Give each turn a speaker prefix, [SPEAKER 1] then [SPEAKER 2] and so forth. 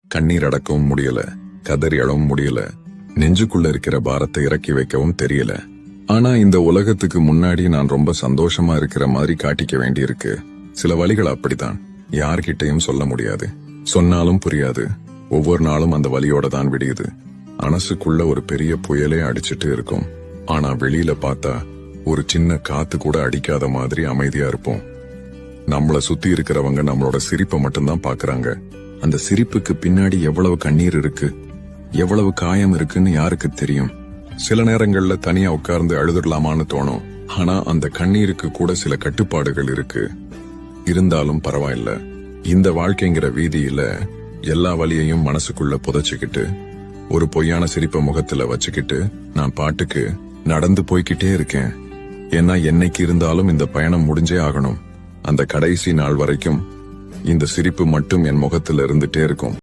[SPEAKER 1] கண்ணீர் அடக்கவும் முடியல, கதறி அழவும் முடியல, நெஞ்சுக்குள்ள இருக்கிற பாரத்தை இறக்கி வைக்கவும் தெரியல. ஆனா இந்த உலகத்துக்கு முன்னாடி நான் ரொம்ப சந்தோஷமா இருக்கிற மாதிரி காட்டிக்க வேண்டியிருக்கு. சில வழிகள் அப்படித்தான், யார்கிட்டையும் சொல்ல முடியாது, சொன்னாலும் புரியாது. ஒவ்வொரு நாளும் அந்த வலியோட தான் விடியுது. மனசுக்குள்ள ஒரு பெரிய புயலே அடிச்சிட்டு இருக்கும். ஆனா வெளியில பார்த்தா ஒரு சின்ன காத்து கூட அடிக்காத மாதிரி அமைதியா இருப்போம். நம்மள சுத்தி இருக்கிறவங்க நம்மளோட சிரிப்பை மட்டும்தான் பாக்குறாங்க. அந்த சிரிப்புக்கு பின்னாடி எவ்வளவு கண்ணீர் இருக்கு, எவ்வளவு காயம் இருக்குன்னு யாருக்கு தெரியும்? சில நேரங்கள்ல தனியா உட்கார்ந்து அழுதுடலாமான்னு தோணும். ஆனா அந்த கண்ணீருக்கு கூட சில கட்டுப்பாடுகள் இருக்கு. இருந்தாலும் பரவாயில்ல, இந்த வாழ்க்கைங்கிற வீதியில எல்லா வலியையும் மனசுக்குள்ள புதைச்சுக்கிட்டு ஒரு பொய்யான சிரிப்பை முகத்துல வச்சுக்கிட்டு நான் பாட்டுக்கு நடந்து போய்கிட்டே இருக்கேன். ஏன்னா என்னைக்கு இருந்தாலும் இந்த பயணம் முடிஞ்சே ஆகணும். அந்த கடைசி நாள் வரைக்கும் இந்த சிரிப்பு மட்டும் என் முகத்துல இருந்துட்டே இருக்கும்.